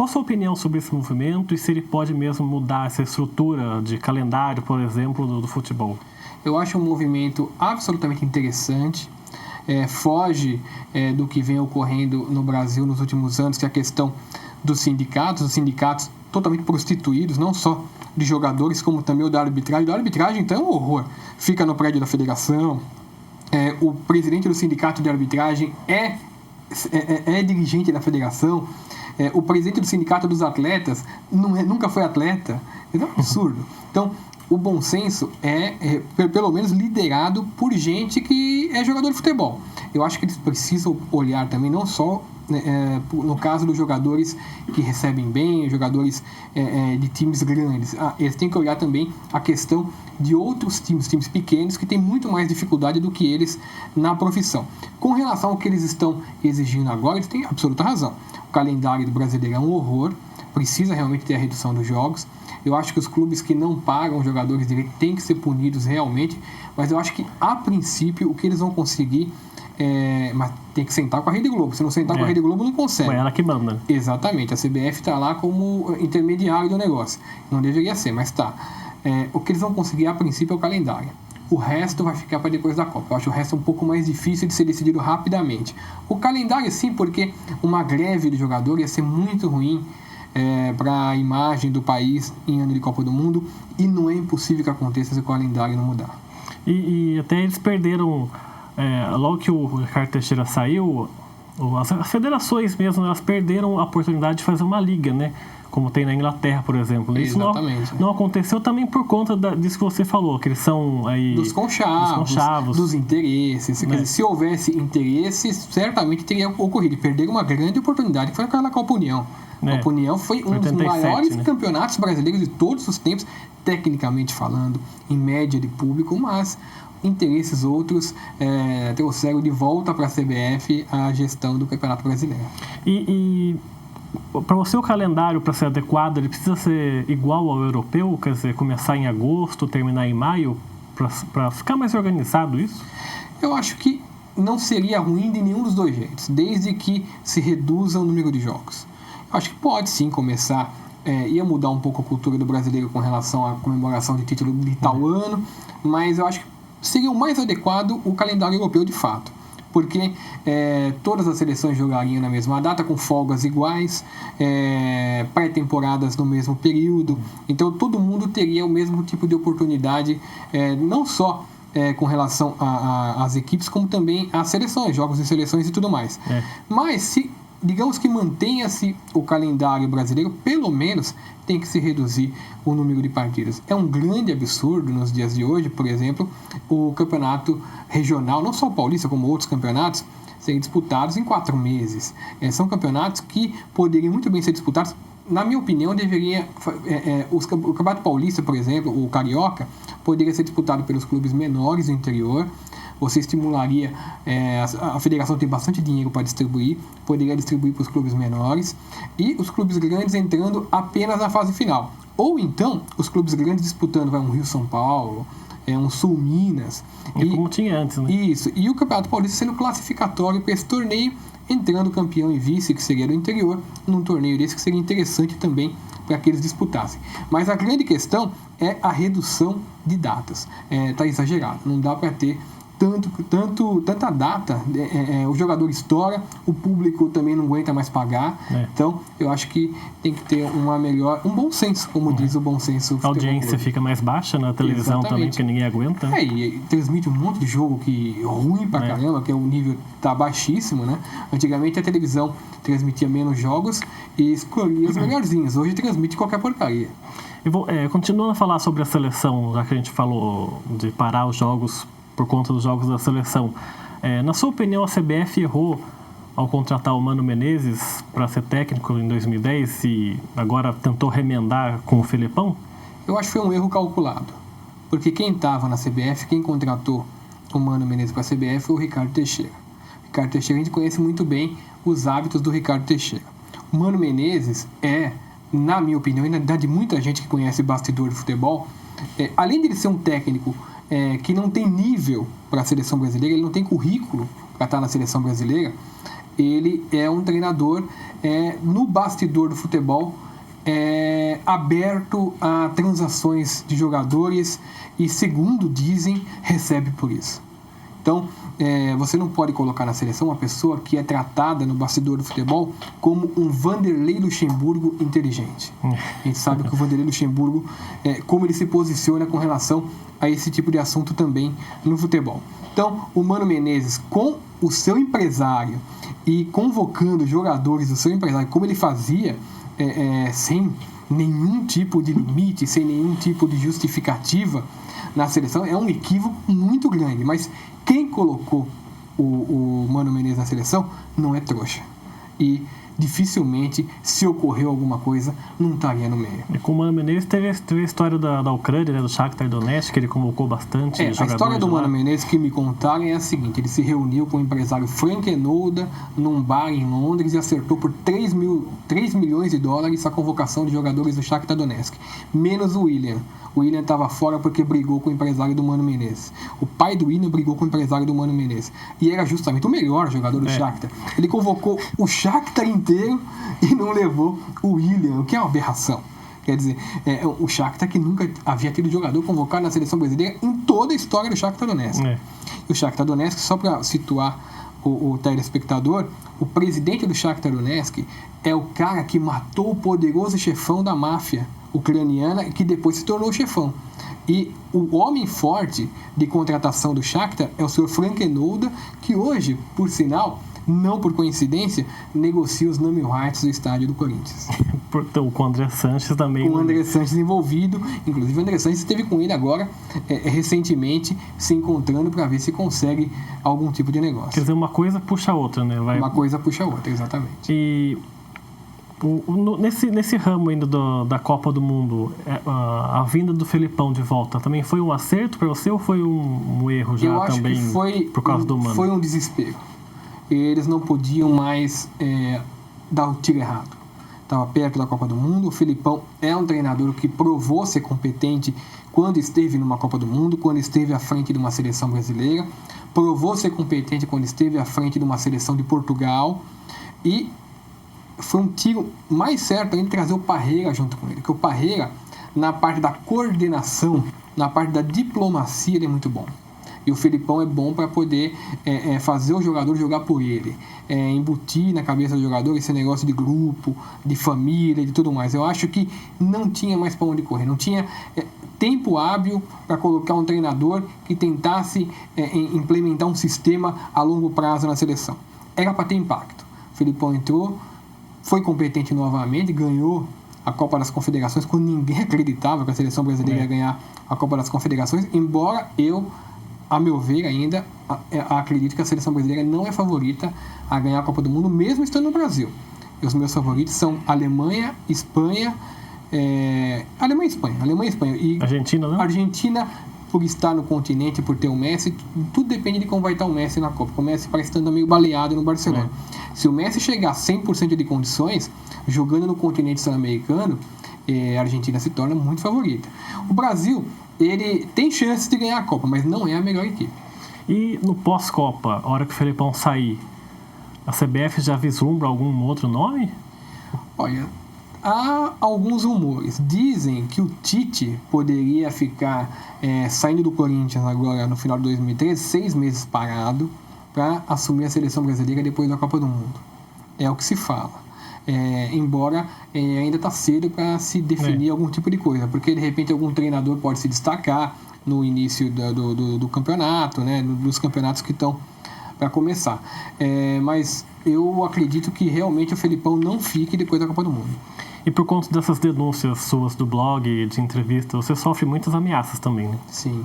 Qual a sua opinião sobre esse movimento e se ele pode mesmo mudar essa estrutura de calendário, por exemplo, do futebol? Eu acho um movimento absolutamente interessante. Foge do que vem ocorrendo no Brasil nos últimos anos, que é a questão dos sindicatos, os sindicatos totalmente prostituídos, não só de jogadores, como também o da arbitragem. Da arbitragem, então, é um horror. Fica no prédio da federação. O presidente do sindicato de arbitragem é dirigente da federação. O presidente do sindicato dos atletas nunca foi atleta. É um absurdo. Então, o bom senso é pelo menos liderado por gente que é jogador de futebol. Eu acho que eles precisam olhar também, não só no caso dos jogadores que recebem bem, jogadores de times grandes. Eles têm que olhar também a questão de outros times pequenos que têm muito mais dificuldade do que eles na profissão. Com relação ao que eles estão exigindo agora, eles têm absoluta razão. O calendário do brasileiro é um horror, precisa realmente ter a redução dos jogos. Eu acho que os clubes que não pagam jogadores direito têm que ser punidos realmente, mas eu acho que, a princípio, o que eles vão conseguir mas tem que sentar com a Rede Globo. Se não sentar com a Rede Globo, não consegue. É ela que manda. Exatamente. A CBF está lá como intermediário do negócio. Não deveria ser, mas está. O que eles vão conseguir, a princípio, é o calendário. O resto vai ficar para depois da Copa. Eu acho o resto um pouco mais difícil de ser decidido rapidamente. O calendário, sim, porque uma greve do jogador ia ser muito ruim para a imagem do país em ano de Copa do Mundo, e não é impossível que aconteça se o calendário não mudar. E até eles perderam... logo que o Ricardo Teixeira saiu, as federações mesmo, elas perderam a oportunidade de fazer uma liga, né? Como tem na Inglaterra, por exemplo. Isso não aconteceu também por conta disso que você falou, que eles são aí... Dos conchavos. Dos interesses. Quer dizer, se houvesse interesses, certamente teria ocorrido. E perderam uma grande oportunidade, que foi aquela Copa União. A Copa União foi um dos maiores campeonatos brasileiros de todos os tempos, tecnicamente falando, em média de público, mas... interesses outros trouxeram de volta para a CBF a gestão do Campeonato Brasileiro. E para você o calendário, para ser adequado, ele precisa ser igual ao europeu? Quer dizer, começar em agosto, terminar em maio, para ficar mais organizado isso? Eu acho que não seria ruim de nenhum dos dois jeitos, desde que se reduza o número de jogos. Eu acho que pode sim começar, ia mudar um pouco a cultura do brasileiro com relação à comemoração de título de tal ano, mas eu acho que seria o mais adequado o calendário europeu de fato, porque todas as seleções jogariam na mesma data, com folgas iguais, pré-temporadas no mesmo período, então todo mundo teria o mesmo tipo de oportunidade, não só com relação às equipes, como também às seleções, jogos de seleções e tudo mais. Mas digamos que mantenha-se o calendário brasileiro, pelo menos tem que se reduzir o número de partidas. É um grande absurdo nos dias de hoje, por exemplo, o campeonato regional, não só o paulista, como outros campeonatos, serem disputados em 4 meses. São campeonatos que poderiam muito bem ser disputados. Na minha opinião, deveria o Campeonato Paulista, por exemplo, o Carioca, poderia ser disputado pelos clubes menores do interior. Você estimularia, a federação tem bastante dinheiro para distribuir, poderia distribuir para os clubes menores, e os clubes grandes entrando apenas na fase final. Ou então, os clubes grandes disputando um Rio-São Paulo, um Sul-Minas. Como tinha antes, né? Isso, e o Campeonato Paulista sendo classificatório para esse torneio, entrando campeão e vice, que seria do interior, num torneio desse que seria interessante também para que eles disputassem. Mas a grande questão é a redução de datas. Está exagerado, não dá para ter tanta data, o jogador estoura, o público também não aguenta mais pagar, então eu acho que tem que ter um bom senso, como diz o bom senso. A audiência fica mais baixa na televisão. Exatamente. Também, que ninguém aguenta. E transmite um monte de jogo ruim pra caramba, que o nível tá baixíssimo, né? Antigamente a televisão transmitia menos jogos e escolhia os melhorzinhos, hoje transmite qualquer porcaria. Continuando a falar sobre a seleção, já que a gente falou de parar os jogos por conta dos jogos da seleção. Na sua opinião, a CBF errou ao contratar o Mano Menezes para ser técnico em 2010 e agora tentou remendar com o Felipão? Eu acho que foi um erro calculado, porque quem estava na CBF, quem contratou o Mano Menezes para a CBF foi o Ricardo Teixeira. O Ricardo Teixeira, a gente conhece muito bem os hábitos do Ricardo Teixeira. O Mano Menezes na minha opinião, e na verdade de muita gente que conhece bastidor de futebol, além de ele ser um técnico que não tem nível para a seleção brasileira, ele não tem currículo para estar na seleção brasileira, ele é um treinador no bastidor do futebol, aberto a transações de jogadores e, segundo dizem, recebe por isso. Então, você não pode colocar na seleção uma pessoa que é tratada no bastidor do futebol como um Vanderlei Luxemburgo inteligente. A gente sabe que o Vanderlei Luxemburgo, como ele se posiciona com relação a esse tipo de assunto também no futebol. Então, o Mano Menezes, com o seu empresário e convocando jogadores do seu empresário, como ele fazia, sem nenhum tipo de limite, sem nenhum tipo de justificativa na seleção, é um equívoco muito grande. Mas quem colocou o Mano Menezes na seleção não é trouxa. E dificilmente, se ocorreu alguma coisa, não estaria no meio. E com o Mano Menezes teve a história da Ucrânia, né, do Shakhtar Donetsk, que ele convocou bastante jogadores. A história do Mano Menezes que me contaram é a seguinte: ele se reuniu com o empresário Frank Enolda num bar em Londres e acertou por 3 milhões de dólares a convocação de jogadores do Shakhtar Donetsk, menos o William. O William estava fora porque brigou com o empresário do Mano Menezes. O pai do William brigou com o empresário do Mano Menezes. E era justamente o melhor jogador do Shakhtar. Ele convocou o Shakhtar inteiro e não levou o William, o que é uma aberração. Quer dizer, o Shakhtar que nunca havia tido jogador convocado na seleção brasileira em toda a história do Shakhtar Donetsk. E o Shakhtar Donetsk, só para situar o telespectador, o presidente do Shakhtar Donetsk é o cara que matou o poderoso chefão da máfia ucraniana, que depois se tornou chefão. E o homem forte de contratação do Shakhtar é o senhor Frank Enolda, que hoje, por sinal, não por coincidência, negocia os name rights do estádio do Corinthians. Então, com o André Sanches também. Com o André Sanches envolvido. Inclusive, o André Sanches esteve com ele agora, recentemente, se encontrando para ver se consegue algum tipo de negócio. Quer dizer, uma coisa puxa a outra, né? Uma coisa puxa a outra, exatamente. E nesse ramo ainda da Copa do Mundo, a vinda do Felipão de volta também foi um acerto para você ou foi um erro já? Eu acho também que foi, por causa do Mano? Foi um desespero. Eles não podiam mais dar o tiro errado. Estava perto da Copa do Mundo. O Felipão é um treinador que provou ser competente quando esteve numa Copa do Mundo, quando esteve à frente de uma seleção brasileira, provou ser competente quando esteve à frente de uma seleção de Portugal, e foi um tiro mais certo ainda trazer o Parreira junto com ele, porque o Parreira, na parte da coordenação, na parte da diplomacia, ele é muito bom. E o Felipão é bom para poder fazer o jogador jogar por ele, embutir na cabeça do jogador esse negócio de grupo, de família, de tudo mais. Eu acho que não tinha mais para onde correr, não tinha tempo hábil para colocar um treinador que tentasse implementar um sistema a longo prazo na seleção. Era para ter impacto. O Felipão entrou, foi competente novamente, ganhou a Copa das Confederações quando ninguém acreditava que a seleção brasileira ia ganhar a Copa das Confederações, embora eu, a meu ver, ainda acredito que a seleção brasileira não é favorita a ganhar a Copa do Mundo, mesmo estando no Brasil. E os meus favoritos são Alemanha, Espanha, Alemanha e Espanha. E Argentina, não? Argentina, por estar no continente, por ter o Messi, tudo depende de como vai estar o Messi na Copa. O Messi parece estar meio baleado no Barcelona. Se o Messi chegar a 100% de condições, jogando no continente sul-americano, a Argentina se torna muito favorita. O Brasil, ele tem chances de ganhar a Copa, mas não é a melhor equipe. E no pós-Copa, a hora que o Felipão sair, a CBF já vislumbra algum outro nome? Olha, há alguns rumores. Dizem que o Tite poderia ficar saindo do Corinthians agora no final de 2013, 6 meses parado, para assumir a seleção brasileira depois da Copa do Mundo. É o que se fala. Embora ainda está cedo para se definir algum tipo de coisa, porque de repente algum treinador pode se destacar no início do campeonato, né, dos campeonatos que estão para começar. Mas eu acredito que realmente o Felipão não fique depois da Copa do Mundo. E por conta dessas denúncias suas do blog, de entrevista, você sofre muitas ameaças também, né? Sim.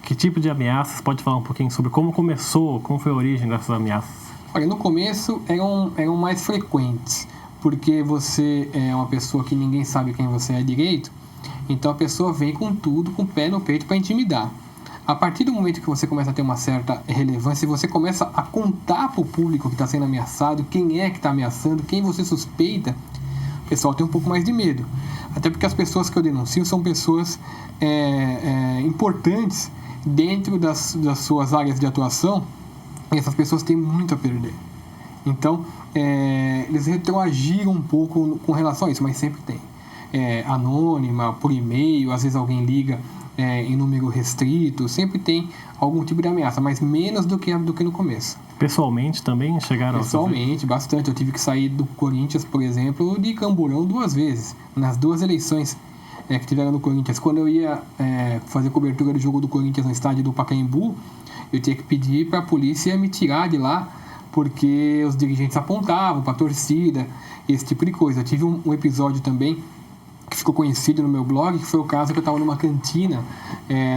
Que tipo de ameaças? Pode falar um pouquinho sobre como começou, como foi a origem dessas ameaças? Olha, no começo eram mais frequentes, porque você é uma pessoa que ninguém sabe quem você é direito, então a pessoa vem com tudo, com o pé no peito para intimidar. A partir do momento que você começa a ter uma certa relevância, você começa a contar para o público que está sendo ameaçado, quem é que está ameaçando, quem você suspeita, o pessoal tem um pouco mais de medo. Até porque as pessoas que eu denuncio são pessoas importantes dentro das suas áreas de atuação, e essas pessoas têm muito a perder. Então, eles retroagiram um pouco com relação a isso, mas sempre tem. Anônima, por e-mail, às vezes alguém liga em número restrito, sempre tem algum tipo de ameaça, mas menos do que no começo. Pessoalmente também chegaram Pessoalmente, bastante. Eu tive que sair do Corinthians, por exemplo, de Camburão 2 vezes, nas 2 eleições que tiveram no Corinthians. Quando eu ia fazer cobertura do jogo do Corinthians no estádio do Pacaembu, eu tinha que pedir para a polícia me tirar de lá, porque os dirigentes apontavam para a torcida, esse tipo de coisa. Eu tive um episódio também que ficou conhecido no meu blog, que foi o caso que eu estava numa cantina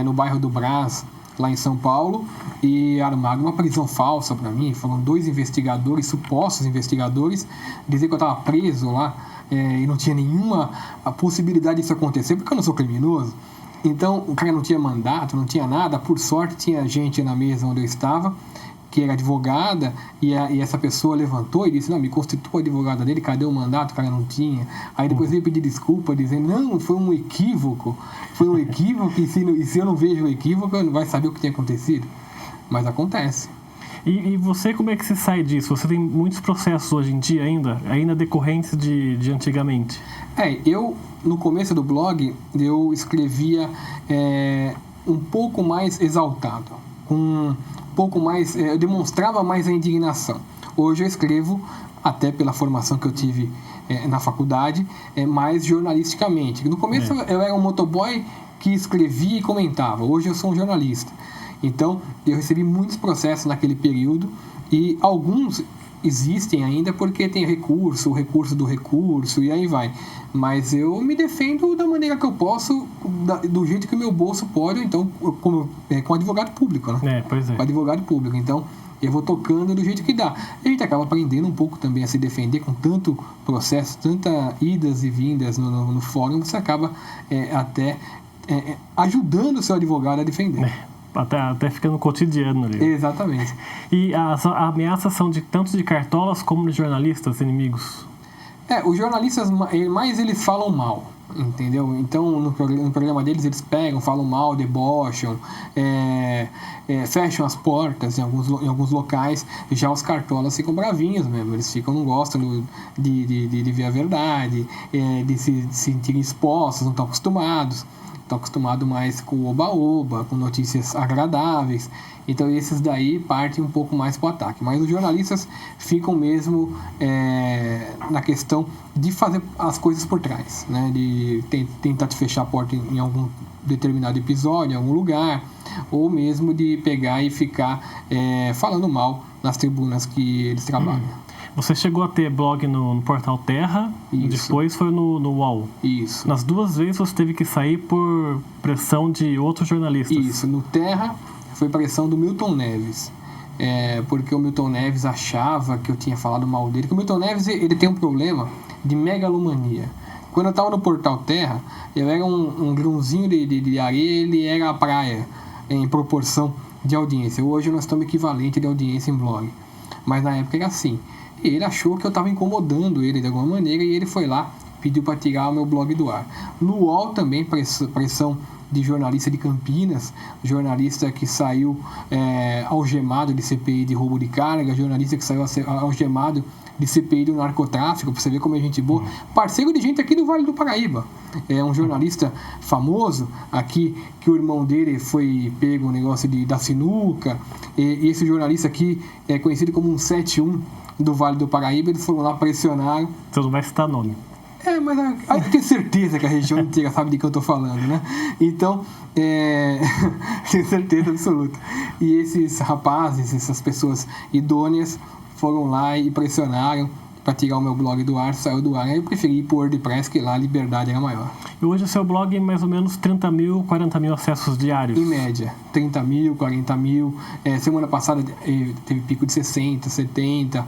no bairro do Brás, lá em São Paulo, e armaram uma prisão falsa para mim. Foram 2 investigadores, supostos investigadores, dizer que eu estava preso lá e não tinha nenhuma possibilidade disso acontecer, porque eu não sou criminoso. Então, o cara não tinha mandato, não tinha nada. Por sorte, tinha gente na mesa onde eu estava, que era advogada, e essa pessoa levantou e disse: não, me constitua advogada dele, cadê o mandato? O cara não tinha. Aí depois veio pedir desculpa, dizendo: não, foi um equívoco, e se eu não vejo o equívoco, eu não vai saber o que tem acontecido. Mas acontece. E você, como é que se sai disso? Você tem muitos processos hoje em dia ainda decorrentes de antigamente? Eu, no começo do blog, eu escrevia um pouco mais exaltado, um pouco mais, eu demonstrava mais a indignação. Hoje eu escrevo, até pela formação que eu tive na faculdade, mais jornalisticamente. No começo eu era um motoboy que escrevia e comentava. Hoje eu sou um jornalista. Então, eu recebi muitos processos naquele período, e alguns existem ainda porque tem o recurso do recurso, e aí vai. Mas eu me defendo da maneira que eu posso, do jeito que o meu bolso pode, então, com advogado público, né? Pois é. Com advogado público. Então, eu vou tocando do jeito que dá. A gente acaba aprendendo um pouco também a se defender com tanto processo, tanta idas e vindas no fórum, você acaba até ajudando o seu advogado a defender. Até fica no cotidiano ali. Exatamente. E as ameaças são tanto de cartolas como de jornalistas inimigos? Os jornalistas, mais eles falam mal, entendeu? Então, no programa deles, eles pegam, falam mal, debocham, fecham as portas em alguns locais. Já os cartolas ficam bravinhos mesmo, eles não gostam de ver a verdade, de se sentirem expostos, não estão acostumados. Estão acostumados mais com o oba-oba, com notícias agradáveis. Então, esses daí partem um pouco mais para o ataque. Mas os jornalistas ficam mesmo na questão de fazer as coisas por trás, né? De tentar te fechar a porta em algum determinado episódio, em algum lugar, ou mesmo de pegar e ficar falando mal nas tribunas que eles trabalham. Você chegou a ter blog no Portal Terra, Isso. Depois foi no UOL. Isso. Nas 2 vezes você teve que sair por pressão de outros jornalistas. Isso. No Terra foi pressão do Milton Neves. Porque o Milton Neves achava que eu tinha falado mal dele. Porque o Milton Neves ele tem um problema de megalomania. Quando eu estava no Portal Terra, eu era um grãozinho de areia, ele era a praia em proporção de audiência. Hoje nós estamos equivalente de audiência em blog. Mas na época era assim. E ele achou que eu estava incomodando ele de alguma maneira, e ele foi lá, pediu para tirar o meu blog do ar. No UOL também, pressão de jornalista de Campinas, jornalista que saiu algemado de CPI de roubo de carga, jornalista que saiu algemado de CPI do narcotráfico, para você ver como é gente boa. Parceiro de gente aqui do Vale do Paraíba. É um jornalista famoso aqui, que o irmão dele foi pego no negócio da sinuca, e esse jornalista aqui é conhecido como um 71 do Vale do Paraíba. Eles foram lá, pressionaram. Você não vai citar nome. Mas eu tenho certeza que a região inteira sabe de que eu estou falando, né? Então, tenho certeza absoluta. E esses rapazes, essas pessoas idôneas, foram lá e pressionaram para tirar o meu blog do ar, saiu do ar. Aí eu preferi ir para o WordPress, que lá a liberdade era maior. E hoje o seu blog é mais ou menos 30 mil, 40 mil acessos diários? Em média, 30 mil, 40 mil. Semana passada teve pico de 60, 70.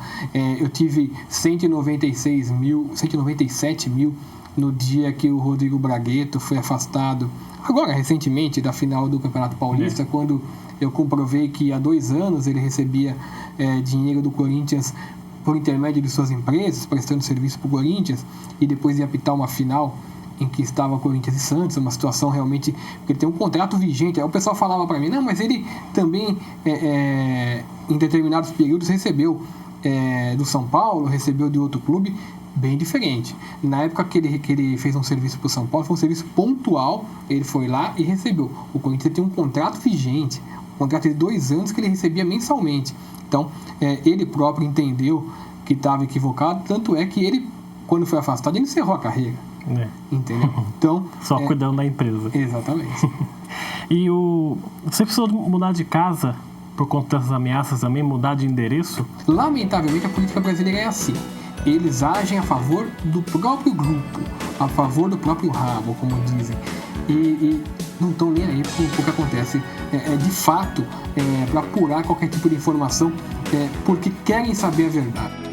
Eu tive 197 mil no dia que o Rodrigo Braguetto foi afastado. Agora, recentemente, da final do Campeonato Paulista, quando eu comprovei que há 2 anos ele recebia dinheiro do Corinthians por intermédio de suas empresas, prestando serviço para o Corinthians, e depois ia apitar uma final em que estava Corinthians e Santos, uma situação realmente, porque ele tem um contrato vigente. Aí o pessoal falava para mim, não, mas ele também em determinados períodos recebeu do São Paulo, recebeu de outro clube, bem diferente. Na época que ele fez um serviço para o São Paulo, foi um serviço pontual, ele foi lá e recebeu. O Corinthians tem um contrato vigente, um contrato de 2 anos que ele recebia mensalmente. Então, ele próprio entendeu que estava equivocado, tanto é que ele, quando foi afastado, ele encerrou a carreira. Entendeu? Então, só cuidando da empresa. Exatamente. E você precisou mudar de casa por conta das ameaças também, mudar de endereço? Lamentavelmente, a política brasileira é assim. Eles agem a favor do próprio grupo, a favor do próprio rabo, como dizem. E não estão nem aí pro que acontece. De fato, para apurar qualquer tipo de informação, porque querem saber a verdade.